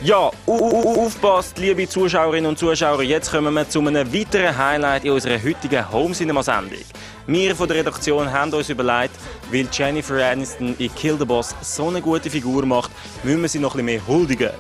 Ja, aufpasst, liebe Zuschauerinnen und Zuschauer, jetzt kommen wir zu einem weiteren Highlight in unserer heutigen Home-Cinema-Sendung. Wir von der Redaktion haben uns überlegt, weil Jennifer Aniston in Kill the Boss so eine gute Figur macht, müssen wir sie noch ein bisschen mehr huldigen.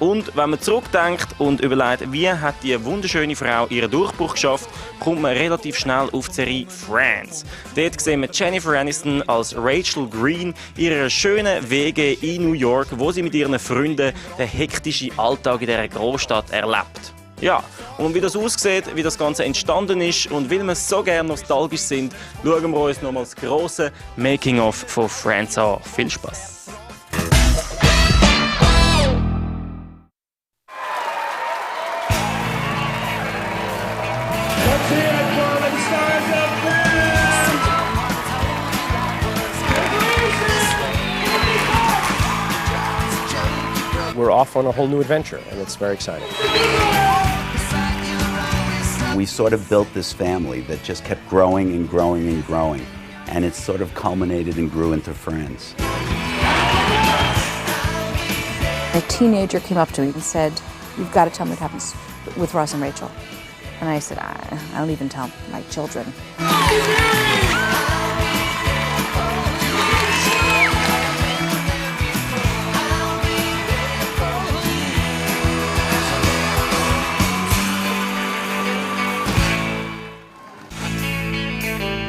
Und wenn man zurückdenkt und überlegt, wie hat die wunderschöne Frau ihren Durchbruch geschafft, kommt man relativ schnell auf die Serie Friends. Dort sehen wir Jennifer Aniston als Rachel Green ihre schönen Wege in New York, wo sie mit ihren Freunden den hektischen Alltag in dieser Großstadt erlebt. Ja, und wie das aussieht, wie das Ganze entstanden ist und weil wir so gerne nostalgisch sind, schauen wir uns nochmal das grosse Making-of von Friends an. Viel Spaß! We're off on a whole new adventure, and it's very exciting. We sort of built this family that just kept growing and growing and growing, and it sort of culminated and grew into Friends. A teenager came up to me and said, "You've got to tell me what happens with Ross and Rachel." And I said, I don't even tell my children.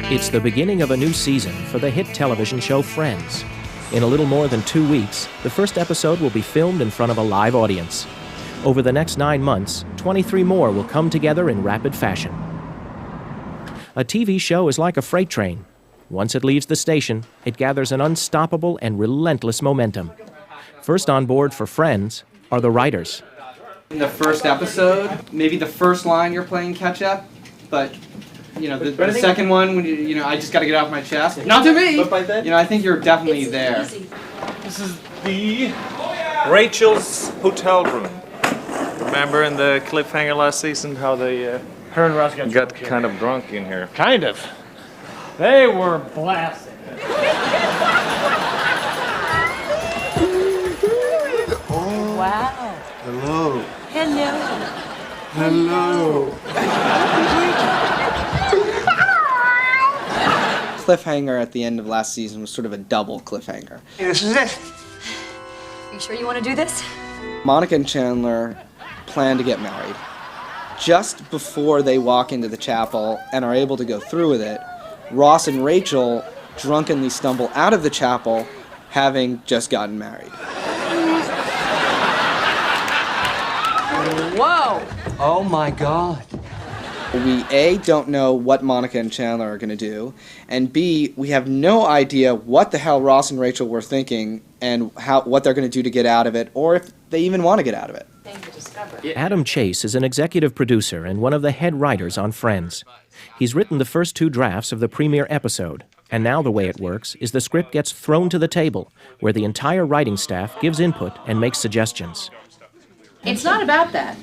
It's the beginning of a new season for the hit television show Friends. In a little more than 2 weeks, the first episode will be filmed in front of a live audience. Over the next 9 months, 23 more will come together in rapid fashion. A TV show is like a freight train. Once it leaves the station, it gathers an unstoppable and relentless momentum. First on board for Friends are the writers. In the first episode, maybe the first line you're playing catch up, but you know, the second one, when you know, I just got to get off my chest. Not to me! You know, I think you're definitely there. This is the Rachel's hotel room. Remember in the cliffhanger last season how they her and Ross got kind of drunk in here? Kind of. They were blasted. Wow. Hello. Hello. Cliffhanger at the end of last season was sort of a double cliffhanger. This is it. Are you sure you want to do this? Monica and Chandler plan to get married. Just before they walk into the chapel and are able to go through with it, Ross and Rachel drunkenly stumble out of the chapel, having just gotten married. Whoa! Oh my God. We A, don't know what Monica and Chandler are going to do, and B, we have no idea what the hell Ross and Rachel were thinking and what they're going to do to get out of it, or if they even want to get out of it. Adam Chase is an executive producer and one of the head writers on Friends. He's written the first 2 drafts of the premiere episode, and now the way it works is the script gets thrown to the table, where the entire writing staff gives input and makes suggestions. It's not about that.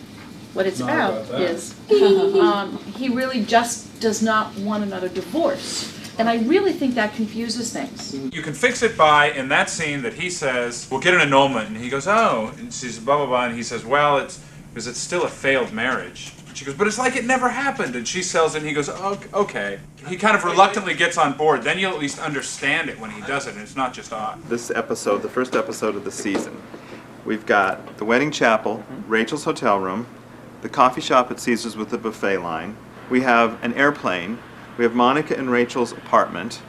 What it's about is he really just does not want another divorce. And I really think that confuses things. You can fix it by, in that scene that he says, we'll get an annulment, and he goes, oh, and she's blah, blah, blah, and he says, well, it's because it's still a failed marriage. And she goes, but it's like it never happened, and she sells it, and he goes, oh, okay. He kind of reluctantly gets on board, then you'll at least understand it when he does it, and it's not just odd. This episode, the first episode of the season, we've got the wedding chapel, Rachel's hotel room, the coffee shop at Caesar's with the buffet line. We have an airplane. We have Monica and Rachel's apartment.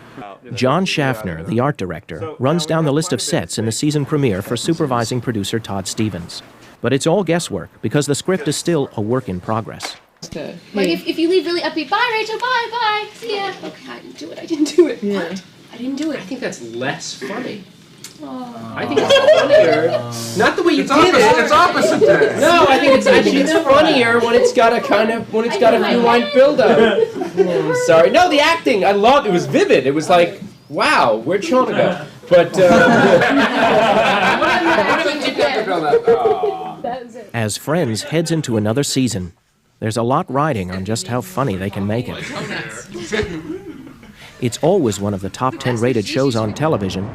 John Schaffner, the art director, runs down the list of sets in the season premiere for supervising producer Todd Stevens. But it's all guesswork because the script is still a work in progress. Like if you leave really upbeat, bye Rachel, bye, see ya. Okay, I didn't do it. Yeah. What? I didn't do it. I think that's less funny. Oh. I think it's funnier. Not the way you did it. It's opposite then. No, I think it's funnier when it's got a few line build up. Sorry. No, the acting. I loved it. Was vivid. It was like, wow, where'd Sean go? But as Friends heads into another season, there's a lot riding on just how funny they can make it. It's always one of the top 10 rated shows on television,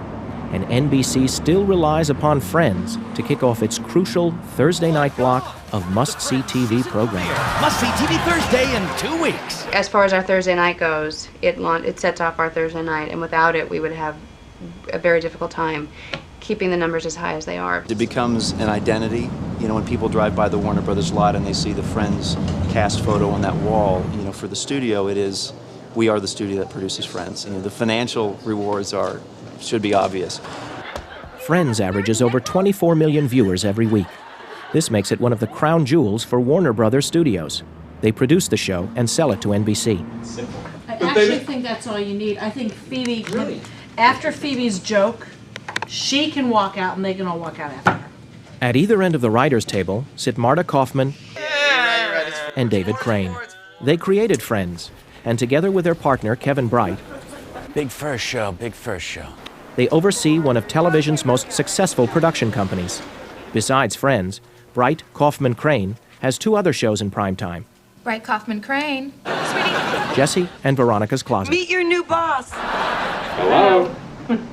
and NBC still relies upon Friends to kick off its crucial Thursday night block of must-see TV programming. Must-see TV Thursday in 2 weeks. As far as our Thursday night goes, it sets off our Thursday night, and without it, we would have a very difficult time keeping the numbers as high as they are. It becomes an identity. You know, when people drive by the Warner Brothers lot and they see the Friends cast photo on that wall, you know, for the studio, we are the studio that produces Friends. You know, the financial rewards should be obvious. Friends averages over 24 million viewers every week. This makes it one of the crown jewels for Warner Brothers Studios. They produce the show and sell it to NBC. I actually think that's all you need. I think Phoebe, after Phoebe's joke, she can walk out and they can all walk out after her. At either end of the writers' table sit Marta Kaufman and David Crane. They created Friends, and together with their partner, Kevin Bright, Big first show. they oversee one of television's most successful production companies. Besides Friends, Bright Kaufman Crane has two other shows in prime time, Bright Kaufman Crane. Sweetie. Jesse and Veronica's Closet. Meet your new boss. Hello.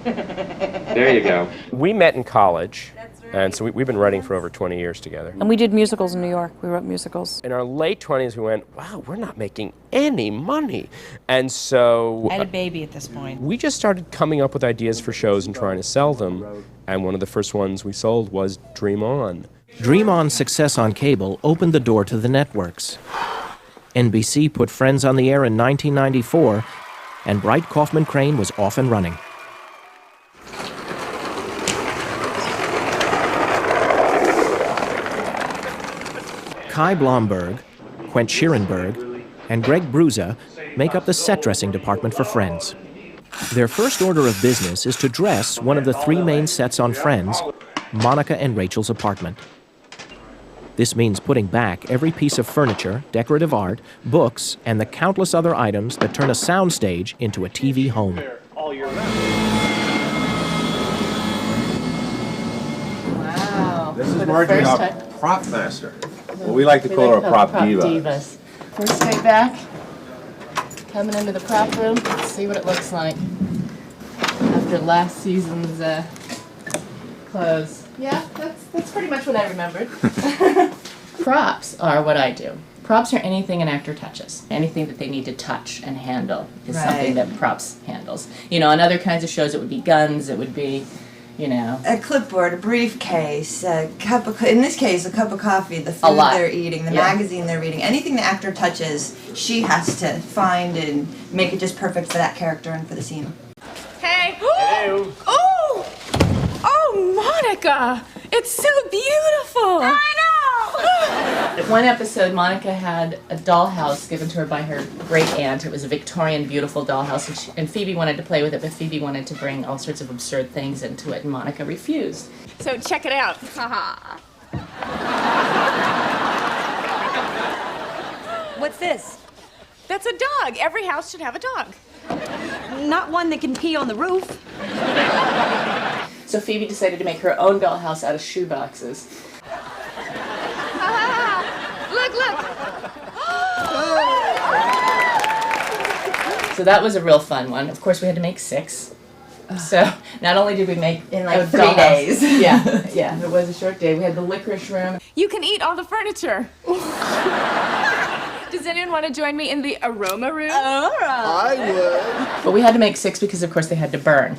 There you go. We met in college, and so we've been writing for over 20 years together. And we did musicals in New York. We wrote musicals. In our late 20s, we went, wow, we're not making any money. And so... I had a baby at this point. We just started coming up with ideas for shows and trying to sell them. And one of the first ones we sold was Dream On. Dream On's success on cable opened the door to the networks. NBC put Friends on the air in 1994, and Bright Kaufman Crane was off and running. Kai Blomberg, Quent Schierenberg, and Greg Bruza make up the set dressing department for Friends. Their first order of business is to dress one of the three main sets on Friends, Monica and Rachel's apartment. This means putting back every piece of furniture, decorative art, books, and the countless other items that turn a soundstage into a TV home. Wow. This is Margie, our prop master. Well, we like to call her a prop diva. Divas. First day back, coming into the prop room, let's see what it looks like after last season's clothes. Yeah, that's pretty much what I remembered. Props are what I do. Props are anything an actor touches. Anything that they need to touch and handle is something that props handles. You know, on other kinds of shows it would be guns, it would be, you know. A clipboard, a briefcase, a cup of, in this case, a cup of coffee, the food they're eating, the magazine they're reading. Anything the actor touches, she has to find and make it just perfect for that character and for the scene. Hey! Hello! Oh, Monica! It's so beautiful! I know! One episode, Monica had a dollhouse given to her by her great aunt. It was a Victorian, beautiful dollhouse, and Phoebe wanted to play with it, but Phoebe wanted to bring all sorts of absurd things into it, and Monica refused. So check it out. Haha. What's this? That's a dog. Every house should have a dog. Not one that can pee on the roof. So Phoebe decided to make her own dollhouse out of shoe boxes. Look! So that was a real fun one. Of course, we had to make 6. So not only did we make in like a 3 dollhouse, days. yeah, it was a short day. We had the licorice room. You can eat all the furniture. Does anyone want to join me in the aroma room? All right. I would. But we had to make 6 because, of course, they had to burn.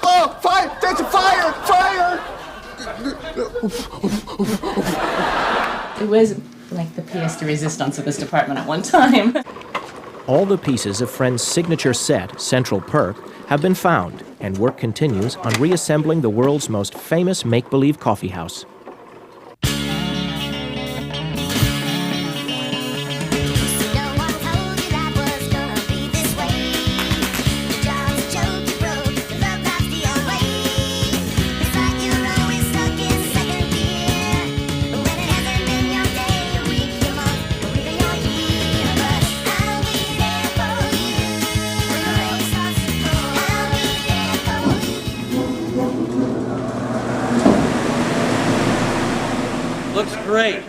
Oh, fire! There's a fire! Fire! It was like the pièce de résistance of this department at one time. All the pieces of Friends' signature set, Central Perk, have been found, and work continues on reassembling the world's most famous make-believe coffee house. Looks great.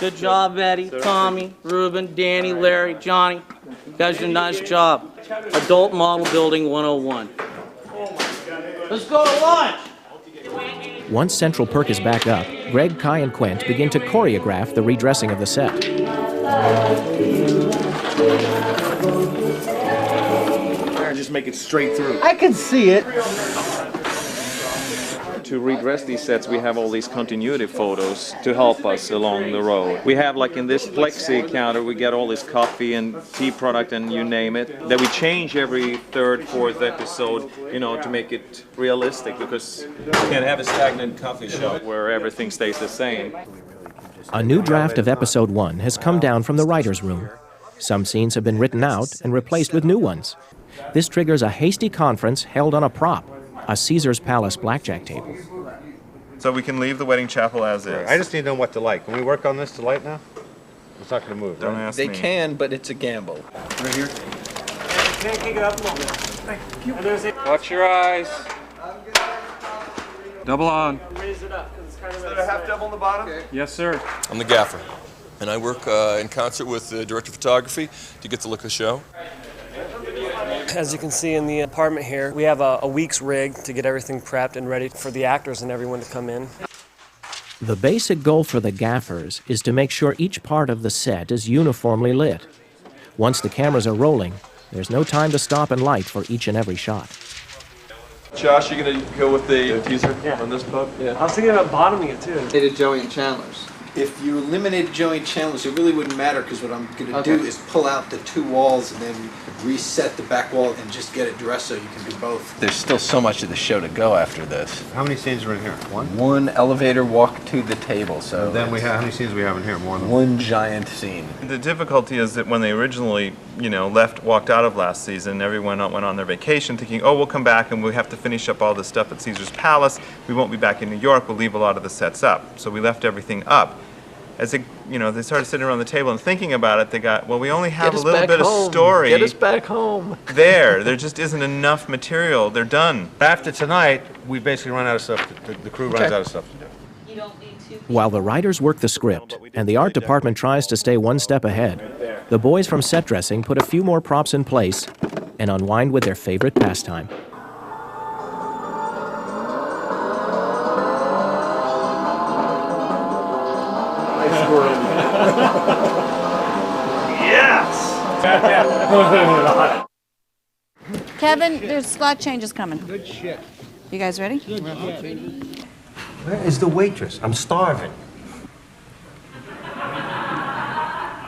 Good job, Eddie, Tommy, Ruben, Danny, Larry, Johnny. You guys did a nice job. Adult Model Building 101. Let's go to lunch! Once Central Perk is back up, Greg, Kai, and Quint begin to choreograph the redressing of the set. Just make it straight through. I can see it. To redress these sets, we have all these continuity photos to help us along the road. We have, like in this flexi counter, we get all this coffee and tea product and you name it, that we change every third, fourth episode, you know, to make it realistic, because you can't have a stagnant coffee shop where everything stays the same. A new draft of episode 1 has come down from the writer's room. Some scenes have been written out and replaced with new ones. This triggers a hasty conference held on a prop, a Caesar's Palace blackjack table. So we can leave the wedding chapel as is. I just need to know what to light. Can we work on this to light now? It's not going to move. Don't ask They me. can, but it's a gamble. Right here? Can't kick it up a little bit. Thank you. Watch your eyes. Double on. Raise it up, because it's kind of Is there a half double on the bottom? Okay. Yes, sir. I'm the gaffer, and I work in concert with the director of photography to get the look of the show. As you can see in the apartment here, we have a week's rig to get everything prepped and ready for the actors and everyone to come in. The basic goal for the gaffers is to make sure each part of the set is uniformly lit. Once the cameras are rolling, there's no time to stop and light for each and every shot. Josh, you gonna go with the diffuser on this pub? Yeah. I was thinking about bottoming it too. They did Joey and Chandler's. If you eliminated Joey and Chandler's, it really wouldn't matter, because what I'm going to do is pull out the two walls and then reset the back wall and just get it dressed so you can do both. There's still so much of the show to go after this. How many scenes are in here? One? One elevator walk to the table, so... And then we have, how many scenes we have in here? More than one giant scene. The difficulty is that when they originally, walked out of last season, everyone went on their vacation thinking, oh, we'll come back and we have to finish up all this stuff at Caesar's Palace. We won't be back in New York. We'll leave a lot of the sets up. So we left everything up. As they started sitting around the table and thinking about it, they got, well, we only have a little bit of story. Get us back home. There just isn't enough material. They're done. After tonight, we basically run out of stuff. The crew runs out of stuff to do. While the writers work the script and the art department tries to stay one step ahead, the boys from set dressing put a few more props in place and unwind with their favorite pastime. Yes! Kevin, there's a lot of changes coming. Good shit. You guys ready? Where is the waitress? I'm starving.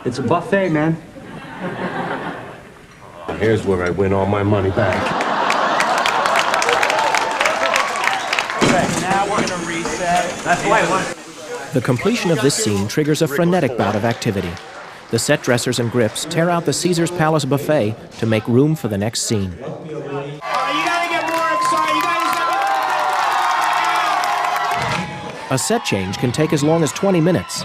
It's a buffet, man. Here's where I win all my money back. Okay, now we're going to reset. That's why I want. The completion of this scene triggers a frenetic bout of activity. The set dressers and grips tear out the Caesar's Palace buffet to make room for the next scene. You gotta get more excited. A set change can take as long as 20 minutes.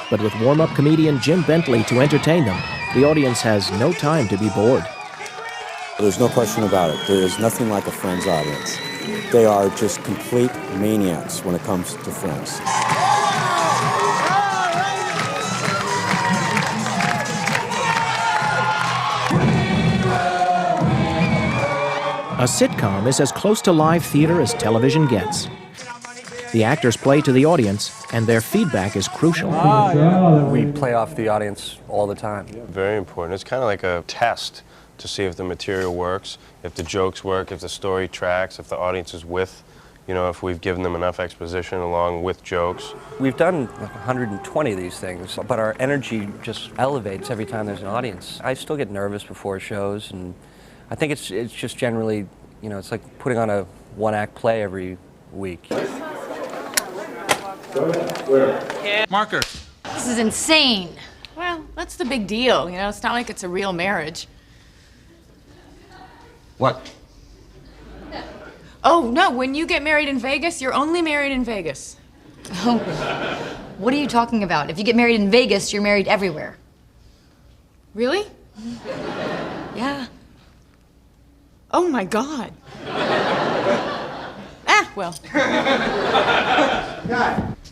But with warm-up comedian Jim Bentley to entertain them, the audience has no time to be bored. There's no question about it. There is nothing like a Friends audience. They are just complete maniacs when it comes to Friends. A sitcom is as close to live theater as television gets. The actors play to the audience, and their feedback is crucial. We play off the audience all the time. Very important. It's kind of like a test to see if the material works, if the jokes work, if the story tracks, if the audience is with, if we've given them enough exposition along with jokes. We've done like 120 of these things, but our energy just elevates every time there's an audience. I still get nervous before shows, and I think it's just generally, it's like putting on a one-act play every week. Marker. This is insane. Well, that's the big deal. It's not like it's a real marriage. What? Oh, no, when you get married in Vegas, you're only married in Vegas. Oh, what are you talking about? If you get married in Vegas, you're married everywhere. Really? Yeah. Oh, my God. Well.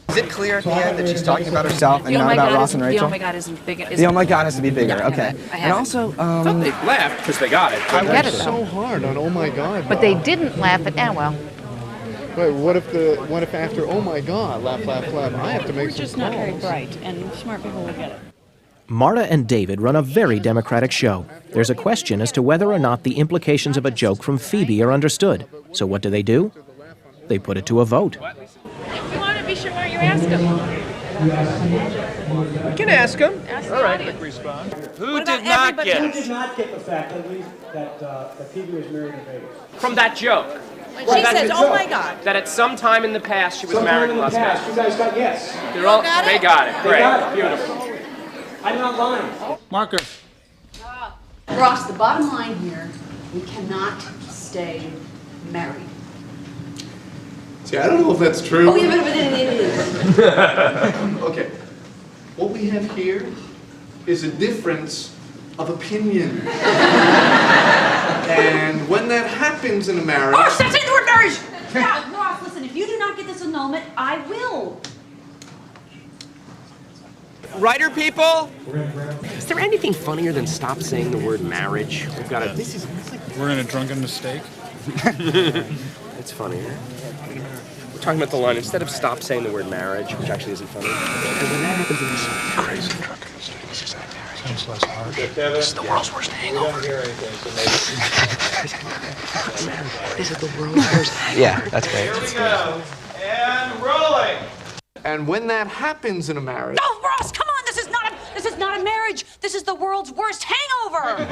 Is it clear at the end that she's talking about herself and not about Ross and Rachel? The oh my god isn't big. The oh my god has to be bigger. Yeah, Okay. I have And it. also, But they laughed because they got it. I get it though. So hard on oh my god. But they didn't laugh at well. But what if after oh my god, laugh, laugh, laugh, I have to make We're some just not very calls. bright, and smart people will get it. Marta and David run a very democratic show. There's a question as to whether or not the implications of a joke from Phoebe are understood. So what do? They put it to a vote. If you want to be sure why you ask them. We can ask them. Ask All right. audience. Respond. Who did not get it? Who did not get the fact that Phoebe was married in Vegas? From that joke. When she says, oh my god. That at some time in the past she was married in Las Vegas. You guys got yes. They're all, they got it. They Great. got it. Beautiful. I'm not lying. Marker. Ross, the bottom line here, we cannot stay married. See, I don't know if that's true. Oh, yeah, but it is. Okay. What we have here is a difference of opinion. And when that happens in a marriage... Oh, stop saying the word marriage! Yeah, Ross, listen, if you do not get this annulment, I will. Writer people? Is there anything funnier than stop saying the word marriage? We've got to... We're in a drunken mistake. It's funnier. We're talking about the line, instead of stop saying the word marriage, which actually isn't funny. And when that happens in this Crazy drunken mistake. Sounds less harsh. This is the world's worst hangover. This is the world's worst hangover. yeah, that's great. Here we go. And rolling. And when that happens in a marriage... No, Ross, come on, this is not a marriage. This is the world's worst hangover.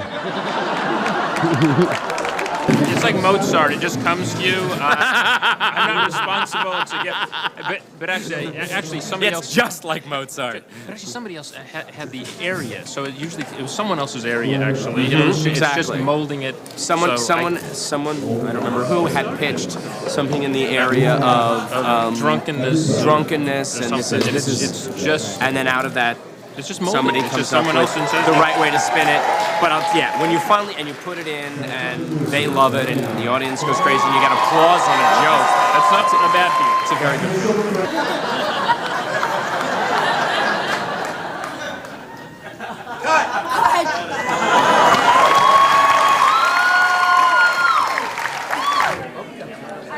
It's like Mozart. It just comes to you. I'm not responsible to get. But actually, somebody else. It's just like Mozart. But actually, somebody else had the area. So it was someone else's area. Actually, you know, it's just molding it. Someone, I don't remember who, had pitched something in the area of drunkenness. And this is it's just. And then out of that. It's just molding. Somebody it's comes just up someone with else and says the right way to spin it. But yeah, when you finally, and you put it in, and they love it, and the audience goes crazy, and you get applause on a joke. That's not a bad thing. It's a very good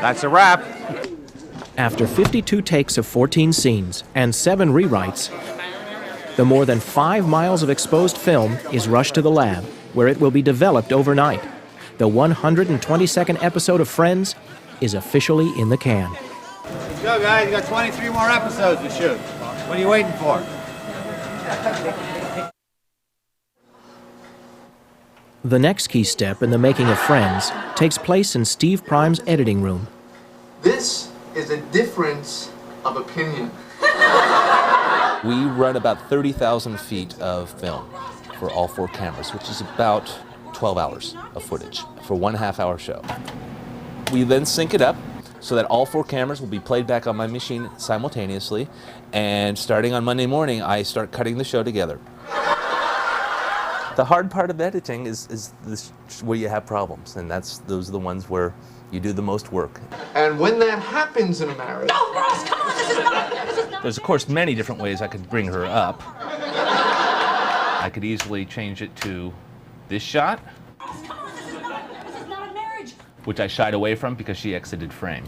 That's a wrap. After 52 takes of 14 scenes and 7 rewrites, the more than 5 miles of exposed film is rushed to the lab, where it will be developed overnight. The 122nd episode of Friends is officially in the can. Let's go, guys. You got 23 more episodes to shoot. What are you waiting for? The next key step in the making of Friends takes place in Steve Prime's editing room. This is a difference of opinion. We run about 30,000 feet of film for all 4 cameras, which is about 12 hours of footage for 1.5 hour show. We then sync it up so that all 4 cameras will be played back on my machine simultaneously, and starting on Monday morning, I start cutting the show together. The hard part of editing is where you have problems, and those are the ones where you do the most work. And when that happens in a marriage... No, Ross, come on, this is not... There's, of course, many different ways I could bring her up. I could easily change it to this shot, which I shied away from because she exited frame.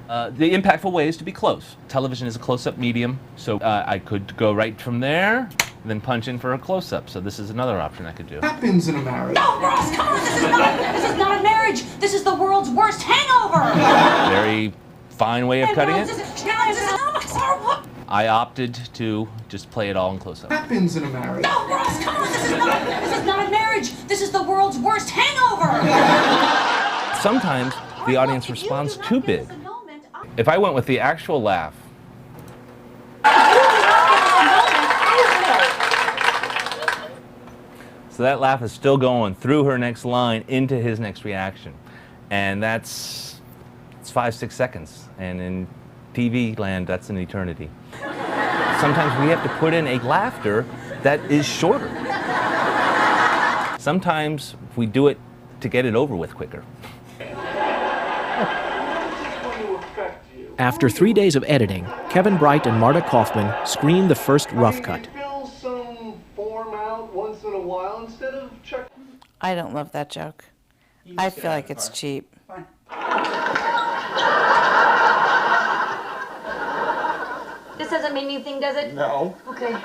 The impactful way is to be close. Television is a close-up medium, so I could go right from there, then punch in for a close-up. So this is another option I could do. Happens in a marriage. No, Ross, come on, this is not a marriage. This is the world's worst hangover. Very fine way of cutting it. I opted to just play it all in close-up. Happens in a marriage. No, Ross, come on, this is not a marriage. This is the world's worst hangover. Sometimes the audience responds too big. If I went with the actual laugh, so that laugh is still going through her next line into his next reaction, and it's 5-6 seconds, and in TV land that's an eternity. Sometimes we have to put in a laughter that is shorter. Sometimes we do it to get it over with quicker. After 3 days of editing, Kevin Bright and Marta Kaufman screened the first rough cut. Fill some form out once in a while instead of check. I don't love that joke. I feel like it's cheap. This doesn't make anything, does it? No. Okay.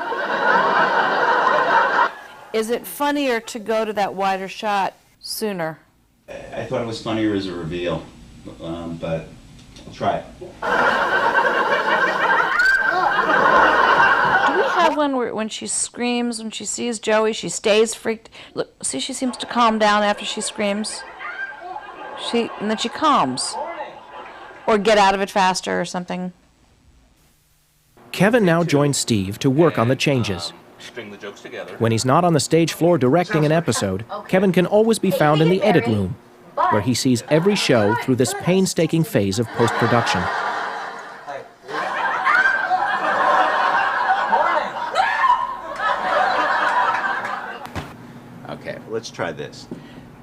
Is it funnier to go to that wider shot sooner? I thought it was funnier as a reveal, but I'll try it. Do we have one where when she screams, when she sees Joey, she stays freaked? Look, see, she seems to calm down after she screams. And then she calms. Or get out of it faster or something. Kevin now joins Steve to work on the changes. String the jokes together. When he's not on the stage floor directing an episode, Kevin can always be found in the edit room, where he sees every show through this painstaking phase of post-production. Okay, let's try this.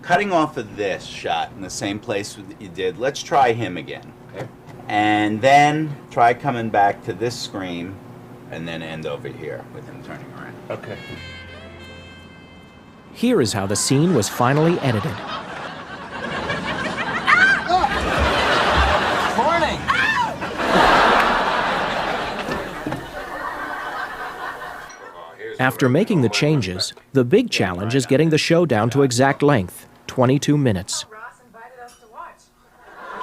Cutting off of this shot in the same place that you did, let's try him again. Okay. And then try coming back to this screen and then end over here with him turning around. Okay. Here is how the scene was finally edited. Morning! After making the changes, the big challenge is getting the show down to exact length, 22 minutes.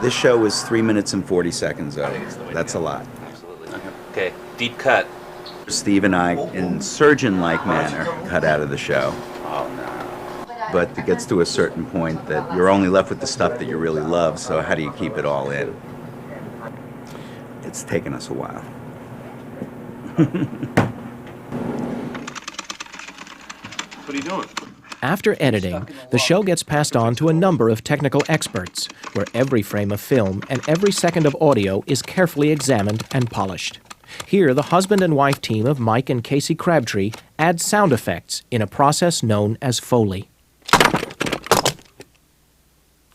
This show was 3 minutes and 40 seconds though. That's a lot. Absolutely. Okay, deep cut. Steve and I, in surgeon-like manner, cut out of the show. But it gets to a certain point that you're only left with the stuff that you really love, so how do you keep it all in? It's taken us a while. What are you doing? After editing, the show gets passed on to a number of technical experts, where every frame of film and every second of audio is carefully examined and polished. Here, the husband and wife team of Mike and Casey Crabtree add sound effects in a process known as Foley.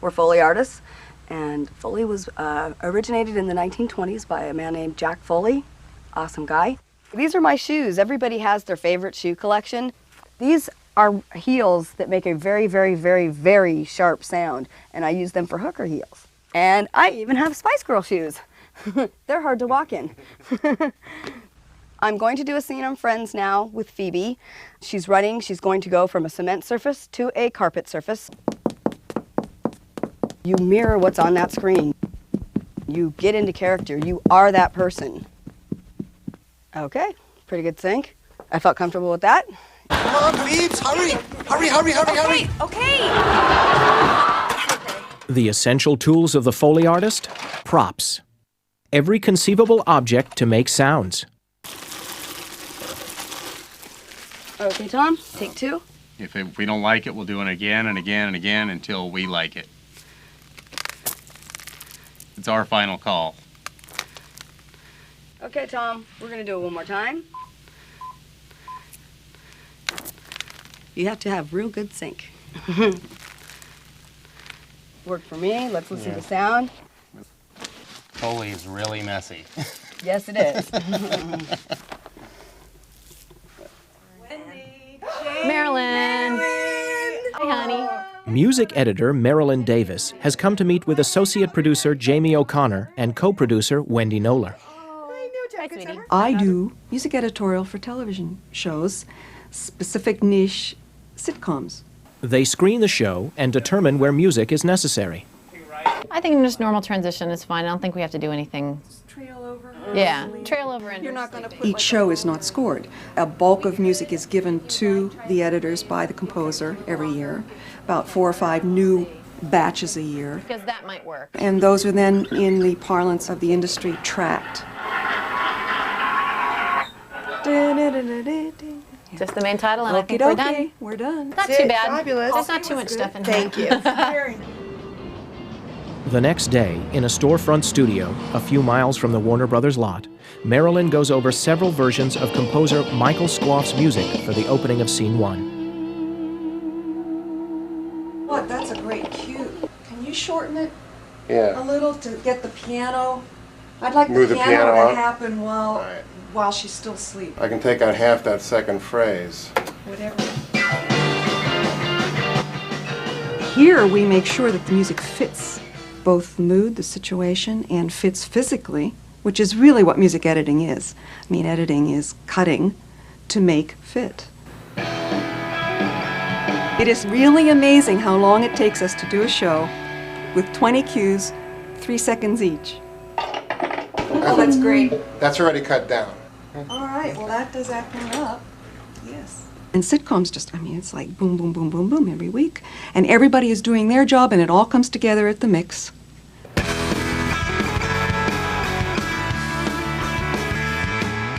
We're Foley artists, and Foley was originated in the 1920s by a man named Jack Foley. Awesome guy. These are my shoes. Everybody has their favorite shoe collection. These are heels that make a very, very, very, very sharp sound, and I use them for hooker heels. And I even have Spice Girl shoes. They're hard to walk in. I'm going to do a scene on Friends now with Phoebe. She's running. She's going to go from a cement surface to a carpet surface. You mirror what's on that screen. You get into character. You are that person. Okay, pretty good sync. I felt comfortable with that. Come on, Phoebes, hurry! Hurry, hurry, hurry, hurry! Okay. The essential tools of the Foley artist? Props. Every conceivable object to make sounds. Okay, Tom, take two. If we don't like it, we'll do it again and again and again until we like it. It's our final call. Okay, Tom, we're gonna do it one more time. You have to have real good sync. Work for me. Let's listen to sound. Foley is really messy. Yes, it is. Marilyn. Hi, honey. Music editor Marilyn Davis has come to meet with associate producer Jamie O'Connor and co-producer Wendy Knoller. Hi, sweetie. I do music editorial for television shows, specific niche sitcoms. They screen the show and determine where music is necessary. I think just normal transition is fine. I don't think we have to do anything. Trail over. Yeah, trail over and. You're not going to put each show is not scored. A bulk of music is given to the editors by the composer every year, about 4 or 5 new batches a year. Because that might work. And those are then, in the parlance of the industry, tracked. Just the main title, and I think we're done. We're done. Not too bad. Fabulous. There's not too much stuff in here. Thank you. The next day, in a storefront studio a few miles from the Warner Brothers lot, Marilyn goes over several versions of composer Michael Skloff's music for the opening of Scene 1. What? That's a great cue. Can you shorten it Yeah. a little to get the piano I'd like Move the the piano, piano to out? happen while she's still asleep. I can take out half that second phrase. Whatever. Here we make sure that the music fits both the mood, the situation, and fits physically, which is really what music editing is. I mean, editing is cutting to make fit. It is really amazing how long it takes us to do a show with 20 cues, 3 seconds each. Oh, that's great. That's already cut down. All right, well that does acting up. Yes. And sitcoms just, I mean, it's like boom, boom, boom, boom, boom every week. And everybody is doing their job and it all comes together at the mix.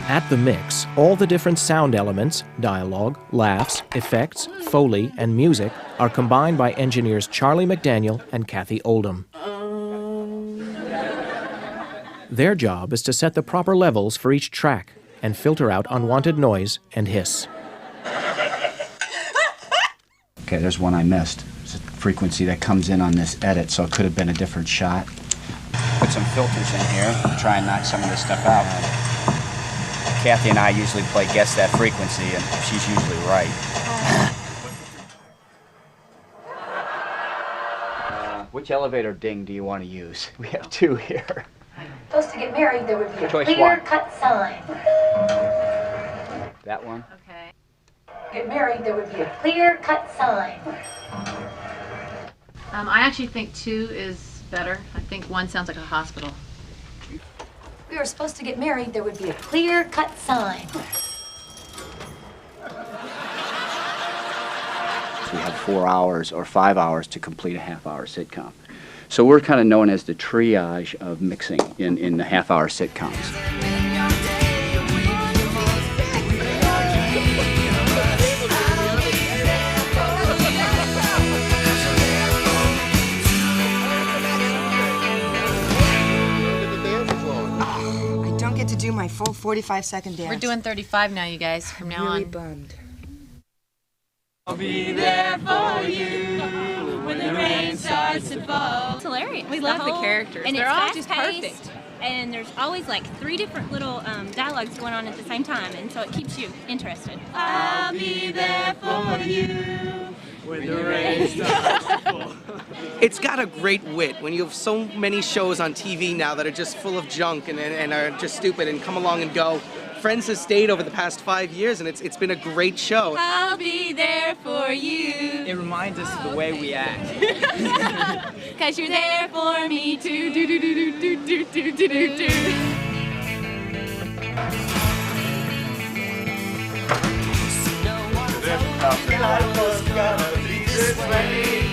At the mix, all the different sound elements, dialogue, laughs, effects, Foley, and music are combined by engineers Charlie McDaniel and Kathy Oldham. Their job is to set the proper levels for each track and filter out unwanted noise and hiss. Okay, there's one I missed. It's a frequency that comes in on this edit, so it could have been a different shot. Put some filters in here, try and knock some of this stuff out. Kathy and I usually play Guess That Frequency, and she's usually right. Which elevator ding do you want to use? We have 2 here. Supposed to get married, there would be a Choice clear-cut sign. That one? Okay. Get married, there would be a clear-cut sign. I actually think 2 is better. I think 1 sounds like a hospital. We were supposed to get married, there would be a clear-cut sign. We had 4 hours or 5 hours to complete a half-hour sitcom. So we're kind of known as the triage of mixing in the half-hour sitcoms. I don't get to do my full 45-second dance. We're doing 35 now, you guys, from now on. Bummed. I'll be there for you when the rain starts to fall. It's hilarious. We love the characters. And They're it's all just fast-paced, perfect. And there's always like 3 different little dialogues going on at the same time, and so it keeps you interested. I'll be there for you when the rain starts to fall. It's got a great wit. When you have so many shows on TV now that are just full of junk and are just stupid and come along and go, Friends has stayed over the past 5 years, and it's been a great show. I'll be there for you. It reminds us of the way we act. Cause you're there for me too. Do do do do do do do do do. Life was gonna be this way.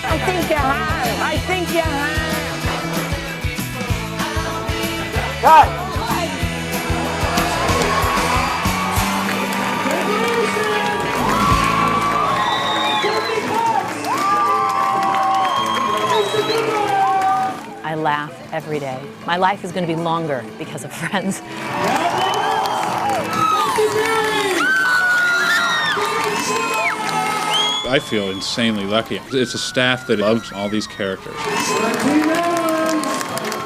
I think you have. I think you have. Cut. I laugh every day. My life is going to be longer because of Friends. I feel insanely lucky. It's a staff that loves all these characters.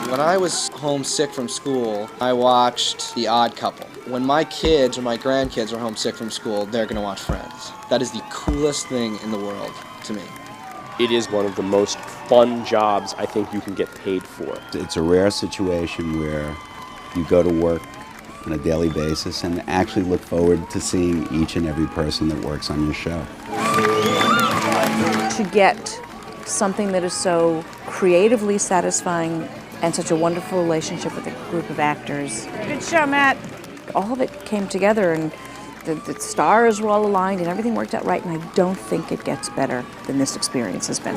When I was homesick from school, I watched The Odd Couple. When my kids or my grandkids are homesick from school, they're going to watch Friends. That is the coolest thing in the world to me. It is one of the most fun jobs I think you can get paid for. It's a rare situation where you go to work on a daily basis and actually look forward to seeing each and every person that works on your show. To get something that is so creatively satisfying and such a wonderful relationship with a group of actors. Good show, Matt. All of it came together, and the stars were all aligned and everything worked out right, and I don't think it gets better than this experience has been.